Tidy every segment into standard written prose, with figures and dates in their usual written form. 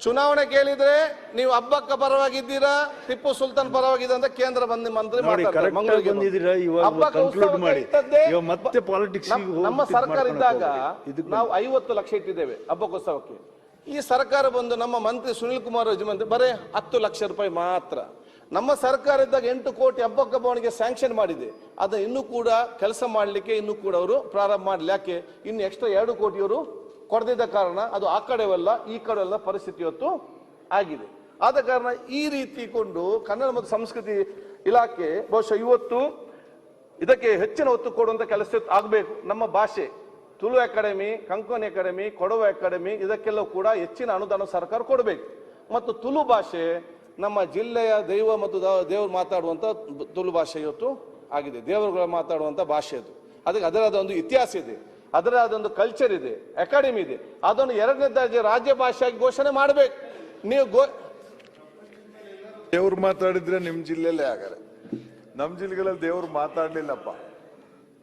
ಚುನಾವಣೆ ಕೇಳಿದ್ರೆ ನೀವು ಹಬ್ಬಕ್ಕ ಪರವಾಗಿದ್ದೀರಾ ಟಿಪ್ಪು ಸುಲ್ತಾನ್ ಪರವಾಗಿದ್ದ ಅಂತ ಕೇಂದ್ರ ಮಂತ್ರಿ ನಮ್ಮ ಸರ್ಕಾರ ಇದ್ದಾಗ ನಾವು 50 ಲಕ್ಷ ಇಟ್ಟಿದ್ದೇವೆ ಹಬ್ಬಕ್ಕೋತ್ಸವಕ್ಕೆ. ಈ ಸರ್ಕಾರ ಬಂದು ನಮ್ಮ ಮಂತ್ರಿ ಸುನಿಲ್ ಕುಮಾರ್ ಮಂತ್ರಿ ಬರೇ 10 ಲಕ್ಷ ರೂಪಾಯಿ ಮಾತ್ರ. ನಮ್ಮ ಸರ್ಕಾರ ಇದ್ದಾಗ 8 ಕೋಟಿ ಹಬ್ಬಕ್ಕ ಭವನಿಗೆ ಸ್ಯಾಂಕ್ಷನ್ ಮಾಡಿದೆ. ಅದು ಇನ್ನೂ ಕೂಡ ಕೆಲಸ ಮಾಡಲಿಕ್ಕೆ ಇನ್ನೂ ಕೂಡ ಅವರು ಪ್ರಾರಂಭ ಮಾಡಲಿ. ಯಾಕೆ ಇನ್ನು ಎಕ್ಸ್ಟ್ರಾ 2 ಕೋಟಿ ಅವರು ಕೊಡದಿದ್ದ ಕಾರಣ ಅದು ಆ ಕಡೆವಲ್ಲ ಈ ಕಡೆವಲ್ಲ ಪರಿಸ್ಥಿತಿ ಇವತ್ತು ಆಗಿದೆ. ಆದ ಕಾರಣ ಈ ರೀತಿ ಕೊಂಡು ಕನ್ನಡ ಮತ್ತು ಸಂಸ್ಕೃತಿ ಇಲಾಖೆ ಬಹುಶಃ ಇವತ್ತು ಇದಕ್ಕೆ ಹೆಚ್ಚಿನ ಒತ್ತು ಕೊಡುವಂತ ಕೆಲಸ ಆಗಬೇಕು. ನಮ್ಮ ಭಾಷೆ Tulu academy, Konkani academy, Kodava academy ಇದಕ್ಕೆಲ್ಲ ಕೂಡ ಹೆಚ್ಚಿನ ಅನುದಾನ ಸರ್ಕಾರ ಕೊಡಬೇಕು. ಮತ್ತು ತುಳು ಭಾಷೆ ನಮ್ಮ ಜಿಲ್ಲೆಯ ದೈವ ಮತ್ತು ದೇವರು ಮಾತಾಡುವಂತ ತುಳು ಭಾಷೆ ಇವತ್ತು ಆಗಿದೆ. ದೇವರುಗಳ ಮಾತಾಡುವಂತ ಭಾಷೆ ಅದು. ಅದಕ್ಕೆ ಅದರದ ಒಂದು ಇತಿಹಾಸ ಇದೆ, ಅದರ ಅದೊಂದು ಕಲ್ಚರ್ ಇದೆ, ಅಕಾಡೆಮಿ ಇದೆ. ಅದನ್ನು 2ನೇ ದರ್ಜೆ ರಾಜ್ಯ ಭಾಷೆಯಾಗಿ ಘೋಷಣೆ ಮಾಡಬೇಕು. ನೀವು ದೇವ್ರು ಮಾತಾಡಿದ್ರೆ ನಿಮ್ ಜಿಲ್ಲೆಯಲ್ಲೇ ಆಗಲ್ಲ. ನಮ್ ಜಿಲ್ಲೆಗಳಲ್ಲಿ ದೇವ್ರು ಮಾತಾಡ್ಲಿಲ್ಲಪ್ಪ.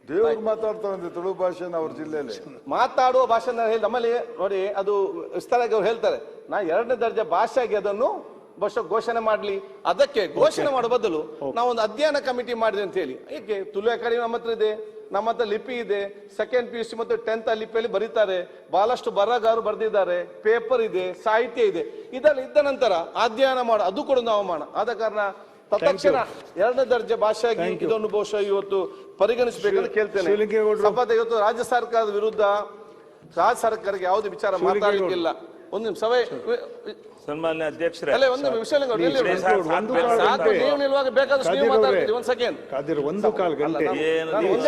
ದೇವ್ರು ಮಾತಾಡ್ತಾರೆ ತುಳು ಭಾಷೆನ ಅವ್ರ ಜಿಲ್ಲೆಯಲ್ಲಿ ಮಾತಾಡುವ ಭಾಷೆ ನಮ್ಮಲ್ಲಿ ನೋಡಿ. ಅದು ವಿಸ್ತಾರವಾಗಿ ಅವ್ರು ಹೇಳ್ತಾರೆ, ನಾ 2ನೇ ದರ್ಜೆ ಭಾಷೆಯಾಗಿ ಅದನ್ನು ಘೋಷಣೆ ಮಾಡ್ಲಿ. ಅದಕ್ಕೆ ಘೋಷಣೆ ಮಾಡೋ ಬದಲು ನಾವೊಂದು ಅಧ್ಯಯನ ಕಮಿಟಿ ಮಾಡಿದೆ ಅಂತ ಹೇಳಿ. ಏಕೆ ತುಳು ಅಕಾಡೆಮಿ ನಮ್ಮ ಹತ್ರ ಇದೆ, ನಮ್ಮ ಹತ್ರ ಲಿಪಿ ಇದೆ, 2nd PUC ಮತ್ತು 10th ಲಿಪಿಯಲ್ಲಿ ಬರೀತಾರೆ. ಬಹಳಷ್ಟು ಬರಹಗಾರರು ಬರೆದಿದ್ದಾರೆ, ಪೇಪರ್ ಇದೆ, ಸಾಹಿತ್ಯ ಇದೆ. ಇದೆಲ್ಲ ಇದ್ದ ನಂತರ ಅಧ್ಯಯನ ಮಾಡ, ಅದು ಕೂಡ ನಾವು ಮಾಡ. ಆದ ಕಾರಣ ತಕ್ಷಣ 2ನೇ ದರ್ಜೆ ಭಾಷೆಯಾಗಿ ಇದನ್ನು ಬಹುಶಃ ಇವತ್ತು ಪರಿಗಣಿಸಬೇಕಂತ ಕೇಳ್ತೇನೆ. ಸಭಾದ ಇವತ್ತು ರಾಜ್ಯ ಸರ್ಕಾರದ ವಿರುದ್ಧ ರಾಜ್ಯ ಸರ್ಕಾರಕ್ಕೆ ಯಾವುದೇ ವಿಚಾರ ಮಾತಾಡಲಿಕ್ಕಿಲ್ಲ. ಒಂದು ನಿಮಿಷ ಸನ್ಮಾನ್ಯ ಅಧ್ಯಕ್ಷರೇ, ಒಂದು ವಿಷಯ ನೀವು ನಿಲ್ವಾಗ ಬೇಕಾದಷ್ಟು ನೀವು ಮಾತಾಡ್ತೀರಿ. 1 ಸೆಕೆಂಡ್.